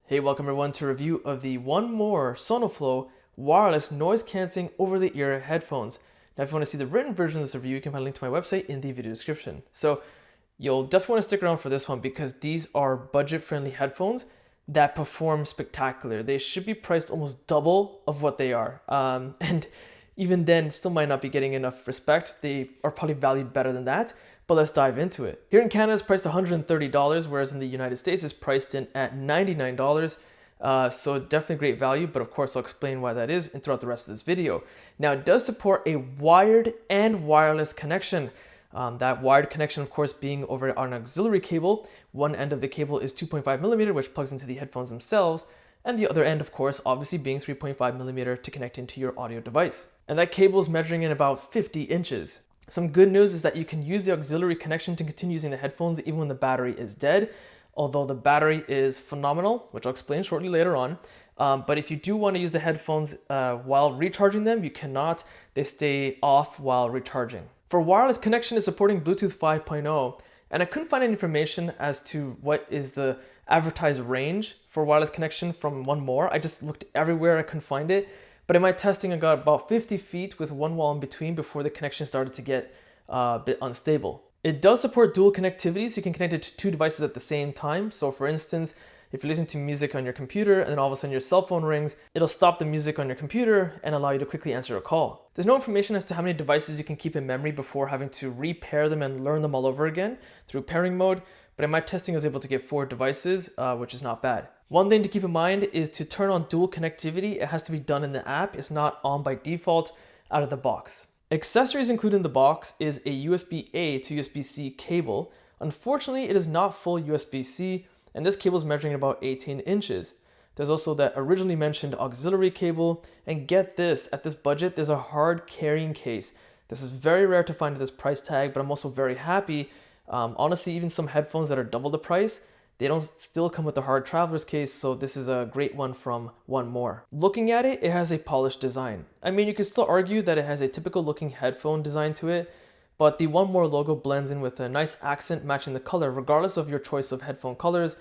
Hey, welcome everyone to a review of the 1MORE SonoFlow wireless noise cancelling over-the-ear headphones. Now, if you want to see the written version of this review, you can find a link to my website in the video description. So you'll definitely want to stick around for this one because these are budget-friendly headphones that perform spectacular. They should be priced almost double of what they are. And even then, still might not be getting enough respect. They are probably valued better than that. But let's dive into it. Here in Canada, it's priced $130, whereas in the United States, it's priced in at $99. So definitely great value, but of course, I'll explain why that is and throughout the rest of this video. Now, it does support a wired and wireless connection. That wired connection, of course, being over an auxiliary cable. One end of the cable is 2.5 millimeter, which plugs into the headphones themselves. And the other end, of course, obviously being 3.5 millimeter to connect into your audio device. And that cable is measuring in about 50 inches. Some good news is that you can use the auxiliary connection to continue using the headphones even when the battery is dead, although the battery is phenomenal, which I'll explain shortly later on. But if you do want to use the headphones while recharging them, you cannot. They stay off while recharging. For wireless connection, is supporting Bluetooth 5.0, and I couldn't find any information as to what is the advertised range for wireless connection from 1MORE. I just looked everywhere, I couldn't find it. But in my testing, I got about 50 feet with one wall in between before the connection started to get a bit unstable. It does support dual connectivity, so you can connect it to two devices at the same time. So for instance, if you're listening to music on your computer and then all of a sudden your cell phone rings, it'll stop the music on your computer and allow you to quickly answer a call. There's no information as to how many devices you can keep in memory before having to repair them and learn them all over again through pairing mode. But in my testing, I was able to get 4 devices, which is not bad. One thing to keep in mind is to turn on dual connectivity. It has to be done in the app. It's not on by default out of the box. Accessories included in the box is a USB-A to USB-C cable. Unfortunately, it is not full USB-C, and this cable is measuring about 18 inches. There's also that originally mentioned auxiliary cable, and get this, at this budget, there's a hard carrying case. This is very rare to find at this price tag, but I'm also very happy. Honestly, even some headphones that are double the price, they don't still come with the hard traveler's case, so this is a great one from 1MORE. Looking at it, it has a polished design. I mean, you could still argue that it has a typical looking headphone design to it, but the 1MORE logo blends in with a nice accent matching the color regardless of your choice of headphone colors,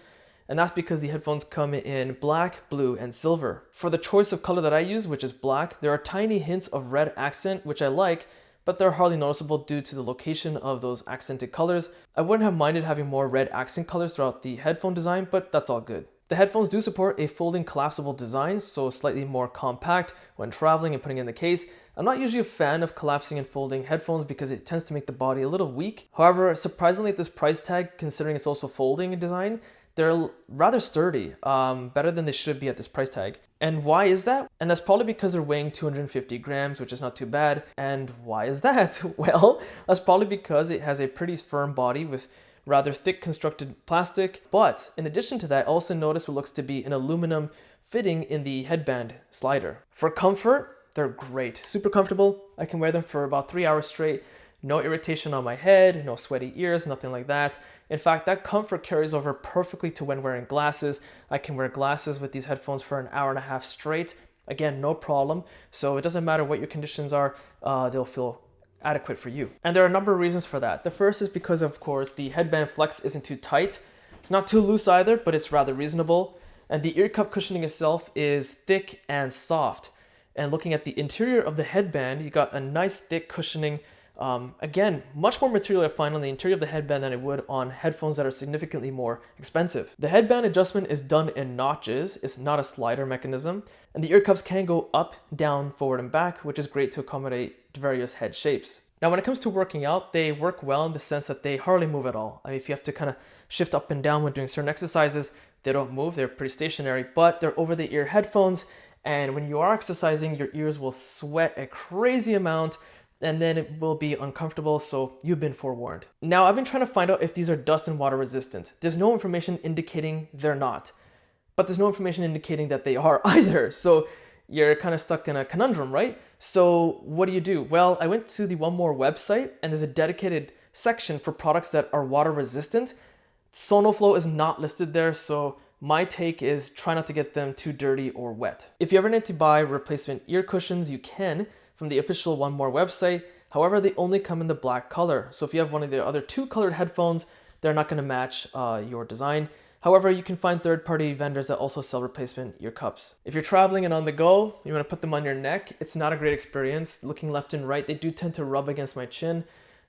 and that's because the headphones come in black, blue, and silver. For the choice of color that I use, which is black, there are tiny hints of red accent, which I like, but they're hardly noticeable due to the location of those accented colors. I wouldn't have minded having more red accent colors throughout the headphone design, but that's all good. The headphones do support a folding collapsible design, so slightly more compact when traveling and putting in the case. I'm not usually a fan of collapsing and folding headphones because it tends to make the body a little weak. However, surprisingly at this price tag, considering it's also folding in design, they're rather sturdy, better than they should be at this price tag. And why is that? And that's probably because they're weighing 250 grams, which is not too bad. And why is that? Well, that's probably because it has a pretty firm body with rather thick constructed plastic. But in addition to that, also notice what looks to be an aluminum fitting in the headband slider. For comfort, they're great, super comfortable. I can wear them for about 3 hours straight. No irritation on my head, no sweaty ears, nothing like that. In fact, that comfort carries over perfectly to when wearing glasses. I can wear glasses with these headphones for an hour and a half straight. Again, no problem. So it doesn't matter what your conditions are, they'll feel adequate for you. And there are a number of reasons for that. The first is because, of course, the headband flex isn't too tight. It's not too loose either, but it's rather reasonable. And the ear cup cushioning itself is thick and soft. And looking at the interior of the headband, you got a nice thick cushioning. Again, much more material I find on the interior of the headband than it would on headphones that are significantly more expensive. The headband adjustment is done in notches. It's not a slider mechanism. And the ear cups can go up, down, forward, and back, which is great to accommodate various head shapes. Now, when it comes to working out, they work well in the sense that they hardly move at all. I mean, if you have to kind of shift up and down when doing certain exercises, they don't move. They're pretty stationary, but they're over-the-ear headphones. And when you are exercising, your ears will sweat a crazy amount, and then it will be uncomfortable, so you've been forewarned. Now, I've been trying to find out if these are dust and water resistant. There's no information indicating they're not, but there's no information indicating that they are either. So you're kind of stuck in a conundrum, right? So what do? Well, I went to the 1MORE website, and there's a dedicated section for products that are water resistant. SonoFlow is not listed there, so my take is try not to get them too dirty or wet. If you ever need to buy replacement ear cushions, you can from the official 1MORE website. However, they only come in the black color. So if you have one of the other 2 colored headphones, they're not going to match your design. However, you can find third-party vendors that also sell replacement ear cups. If you're traveling and on the go, you want to put them on your neck, it's not a great experience. Looking left and right, they do tend to rub against my chin.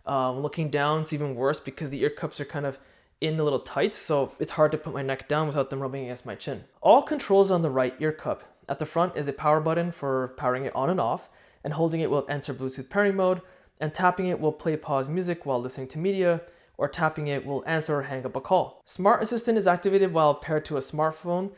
Looking down, it's even worse because the ear cups are kind of in a little tight, so it's hard to put my neck down without them rubbing against my chin. All controls on the right ear cup. At the front is a power button for powering it on and off, and holding it will enter Bluetooth pairing mode, and tapping it will play pause music while listening to media, or tapping it will answer or hang up a call. Smart Assistant is activated while paired to a smartphone.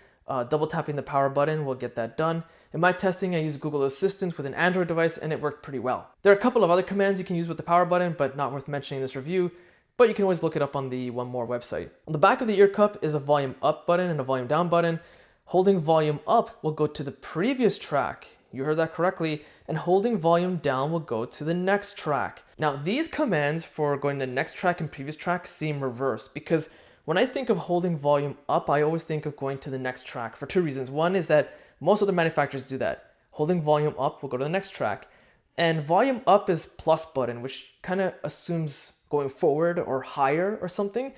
Double tapping the power button will get that done. In my testing, I used Google Assistant with an Android device and it worked pretty well. There are a couple of other commands you can use with the power button, but not worth mentioning in this review, but you can always look it up on the 1MORE website. On the back of the ear cup is a volume up button and a volume down button. Holding volume up will go to the previous track. You heard that correctly. And holding volume down will go to the next track. Now, these commands for going to the next track and previous track seem reversed because when I think of holding volume up, I always think of going to the next track for two reasons. One is that most other manufacturers do that. Holding volume up will go to the next track. And volume up is plus button, which kind of assumes going forward or higher or something,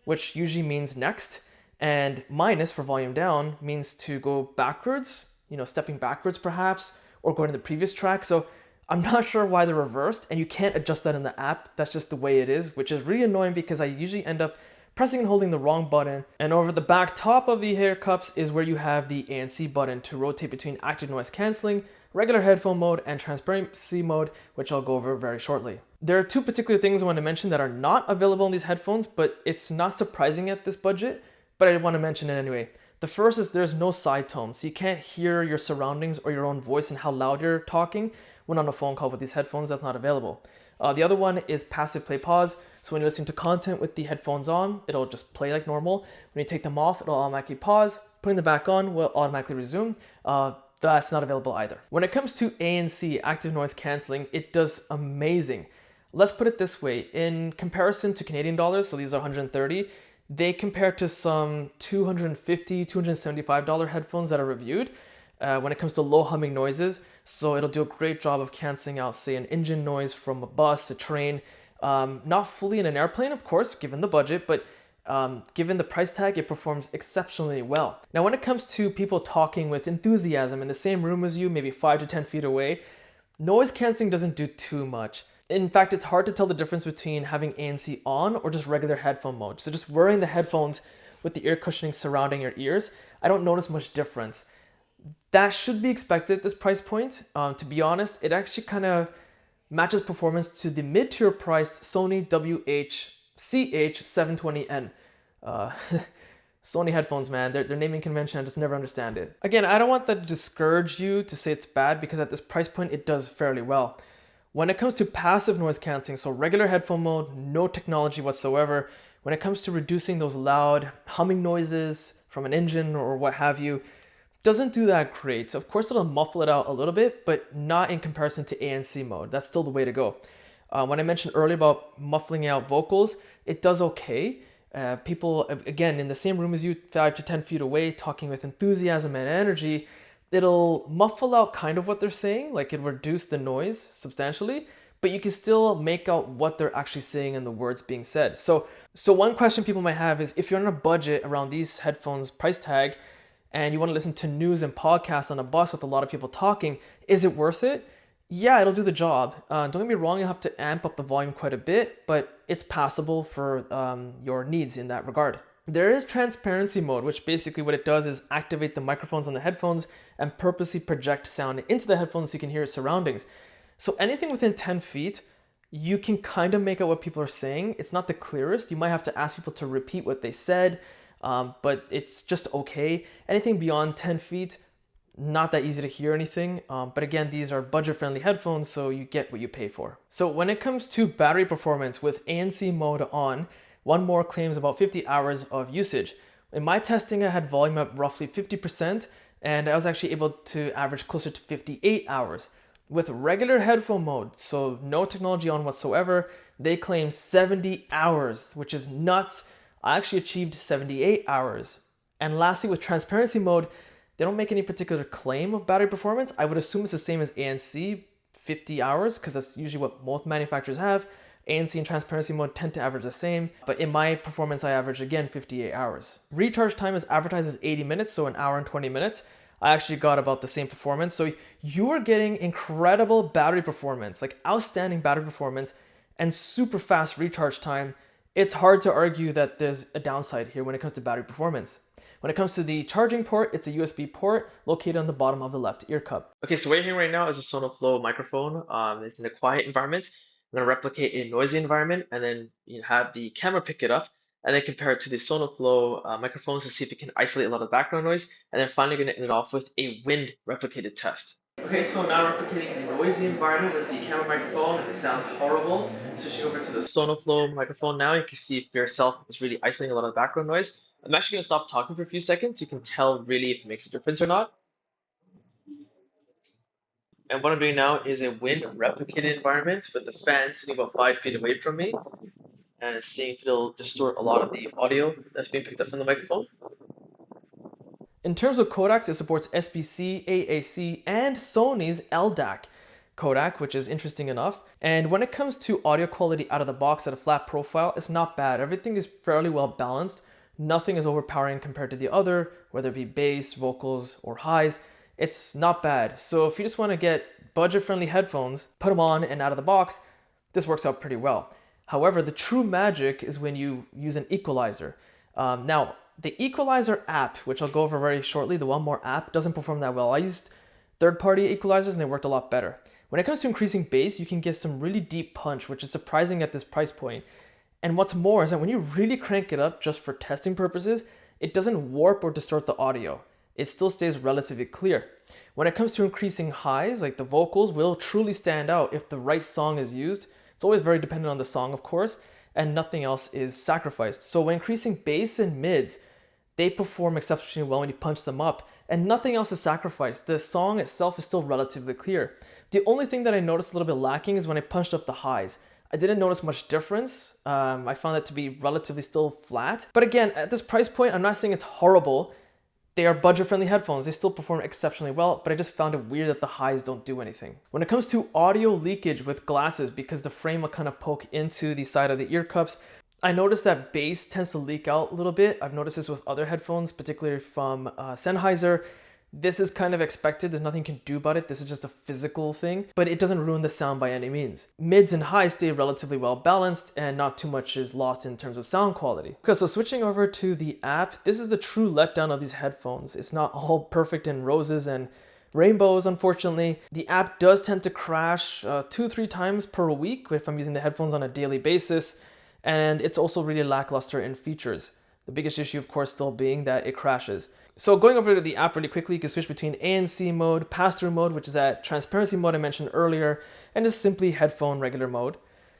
which usually means next. And minus for volume down means to go backwards, stepping backwards perhaps, or going to the previous track. So I'm not sure why they're reversed, and you can't adjust that in the app. That's just the way it is, which is really annoying because I usually end up pressing and holding the wrong button. And over the back top of the ear cups is where you have the ANC button to rotate between active noise canceling, regular headphone mode, and transparency mode, which I'll go over very shortly. There are two particular things I want to mention that are not available in these headphones, but it's not surprising at this budget, but I want to mention it anyway. The first is there's no side tone, so you can't hear your surroundings or your own voice and how loud you're talking when on a phone call with these headphones. That's not available. The other one is passive play pause. So when you're listening to content with the headphones on, it'll just play like normal. When you take them off, it'll automatically pause. Putting them back on will automatically resume. That's not available either. When it comes to ANC, active noise canceling, it does amazing. Let's put it this way. In comparison to Canadian dollars, so these are 130, they compare to some $250, $275 headphones that are reviewed when it comes to low humming noises. So it'll do a great job of canceling out, say, an engine noise from a bus, a train, not fully in an airplane, of course, given the budget, but given the price tag, it performs exceptionally well. Now, when it comes to people talking with enthusiasm in the same room as you, maybe 5 to 10 feet away, noise canceling doesn't do too much. In fact, it's hard to tell the difference between having ANC on or just regular headphone mode. So just wearing the headphones with the ear cushioning surrounding your ears, I don't notice much difference. That should be expected at this price point. To be honest, it actually kind of matches performance to the mid-tier priced Sony WH-CH720N. Sony headphones, man, their naming convention, I just never understand it. Again, I don't want that to discourage you to say it's bad because at this price point, it does fairly well. When it comes to passive noise canceling, so regular headphone mode, no technology whatsoever, when it comes to reducing those loud humming noises from an engine or what have you, doesn't do that great. Of course, it'll muffle it out a little bit, but not in comparison to ANC mode. That's still the way to go. When I mentioned earlier about muffling out vocals, it does okay. People, again, in the same room as you, 5 to 10 feet away, talking with enthusiasm and energy, it'll muffle out kind of what they're saying, like it'll reduce the noise substantially, but you can still make out what they're actually saying and the words being said. So one question people might have is if you're on a budget around these headphones price tag and you want to listen to news and podcasts on a bus with a lot of people talking, is it worth it? Yeah, it'll do the job. Don't get me wrong, you'll have to amp up the volume quite a bit, but it's passable for your needs in that regard. There is transparency mode, which basically what it does is activate the microphones on the headphones and purposely project sound into the headphones so you can hear your surroundings. So anything within 10 feet, you can kind of make out what people are saying. It's not the clearest. You might have to ask people to repeat what they said, but it's just okay. Anything beyond 10 feet, not that easy to hear anything. But again, these are budget-friendly headphones, so you get what you pay for. So when it comes to battery performance with ANC mode on, 1MORE claims about 50 hours of usage. In my testing, I had volume up roughly 50%, and I was actually able to average closer to 58 hours. With regular headphone mode, so no technology on whatsoever, they claim 70 hours, which is nuts. I actually achieved 78 hours. And lastly, with transparency mode, they don't make any particular claim of battery performance. I would assume it's the same as ANC, 50 hours, because that's usually what most manufacturers have. ANC and transparency mode tend to average the same, but in my performance, I average again 58 hours. Recharge time is advertised as 80 minutes, so an hour and 20 minutes. I actually got about the same performance. So you are getting incredible battery performance, like outstanding battery performance and super fast recharge time. It's hard to argue that there's a downside here when it comes to battery performance. When it comes to the charging port, it's a USB port located on the bottom of the left ear cup. Okay, so what you're hearing right now is a SonoFlow microphone. It's in a quiet environment. I'm gonna replicate a noisy environment and then you have the camera pick it up and then compare it to the SonoFlow microphones to see if it can isolate a lot of background noise. And then finally gonna end it off with a wind replicated test. Okay, so now replicating a noisy environment with the camera microphone and it sounds horrible. Switching over to the SonoFlow microphone now, you can see if yourself is really isolating a lot of background noise. I'm actually going to stop talking for a few seconds so you can tell really if it makes a difference or not. And what I'm doing now is a wind replicated environment with the fan sitting about 5 feet away from me and seeing if it'll distort a lot of the audio that's being picked up from the microphone. In terms of codecs, it supports SBC, AAC, and Sony's LDAC codec, which is interesting enough. And when it comes to audio quality out of the box at a flat profile, it's not bad. Everything is fairly well balanced. Nothing is overpowering compared to the other, whether it be bass, vocals, or highs. It's not bad. So if you just want to get budget-friendly headphones, put them on and out of the box, this works out pretty well. However, the true magic is when you use an equalizer. Now, the equalizer app, which I'll go over very shortly, the 1MORE app, doesn't perform that well. I used third-party equalizers and they worked a lot better. When it comes to increasing bass, you can get some really deep punch, which is surprising at this price point. And what's more is that when you really crank it up just for testing purposes, it doesn't warp or distort the audio. It still stays relatively clear. When it comes to increasing highs, like the vocals will truly stand out if the right song is used. It's always very dependent on the song, of course, and nothing else is sacrificed. So when increasing bass and mids, they perform exceptionally well when you punch them up, and nothing else is sacrificed. The song itself is still relatively clear. The only thing that I noticed a little bit lacking is when I punched up the highs. I didn't notice much difference. I found it to be relatively still flat. But again, at this price point, I'm not saying it's horrible. They are budget-friendly headphones. They still perform exceptionally well, but I just found it weird that the highs don't do anything. When it comes to audio leakage with glasses, because the frame will kind of poke into the side of the ear cups, I noticed that bass tends to leak out a little bit. I've noticed this with other headphones, particularly from Sennheiser. This is kind of expected. There's nothing you can do about it. This is just a physical thing, but it doesn't ruin the sound by any means. Mids and highs stay relatively well balanced and not too much is lost in terms of sound quality. Okay, so switching over to the app, this is the true letdown of these headphones. It's not all perfect in roses and rainbows, unfortunately. The app does tend to crash 2-3 times per week if I'm using the headphones on a daily basis, and it's also really lackluster in features. The biggest issue, of course, still being that it crashes. So going over to the app really quickly, you can switch between ANC mode, pass-through mode, which is that transparency mode I mentioned earlier, and just simply headphone regular mode.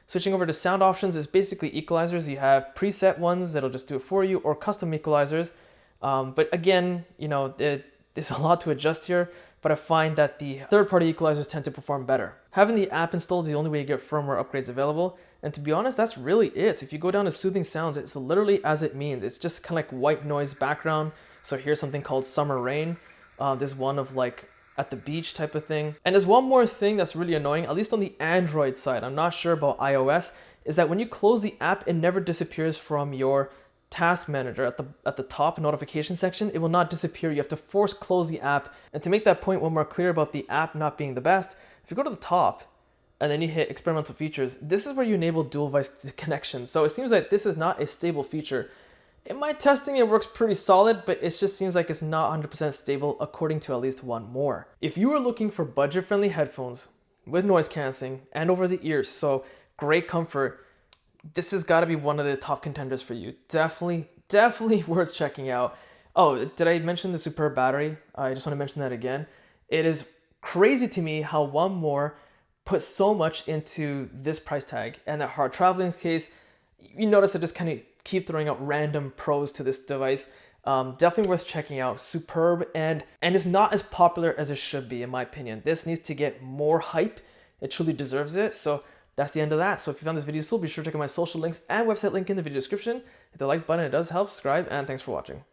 Switching over to sound options is basically equalizers. You have preset ones that'll just do it for you, or custom equalizers. But again, you know, there's a lot to adjust here, but I find that the third-party equalizers tend to perform better. Having the app installed is the only way you get firmware upgrades available. And to be honest, that's really it. If you go down to soothing sounds, it's literally as it means. It's just kind of like white noise background. So here's something called Summer Rain. There's one of like at the beach type of thing. And there's one more thing that's really annoying, at least on the Android side. I'm not sure about iOS, is that when you close the app, it never disappears from your task manager at the top notification section. It will not disappear. You have to force close the app. And to make that point one more clear about the app not being the best, if you go to the top and then you hit experimental features, this is where you enable dual device connection. So it seems like this is not a stable feature. In my testing, it works pretty solid, but it just seems like it's not 100% stable according to at least 1MORE. If you are looking for budget-friendly headphones with noise cancelling and over the ears, so great comfort, this has got to be one of the top contenders for you. Definitely worth checking out. Oh, did I mention the superb battery? I just want to mention that again. It is crazy to me how 1MORE put so much into this price tag, and that hard traveling's case, you notice I just kind of keep throwing out random pros to this device. Definitely worth checking out. Superb, and is not as popular as it should be, in my opinion. This needs to get more hype. It truly deserves it. So that's the end of that. So if you found this video useful, be sure to check out my social links and website link in the video description. Hit the like button, it does help. Subscribe, and thanks for watching.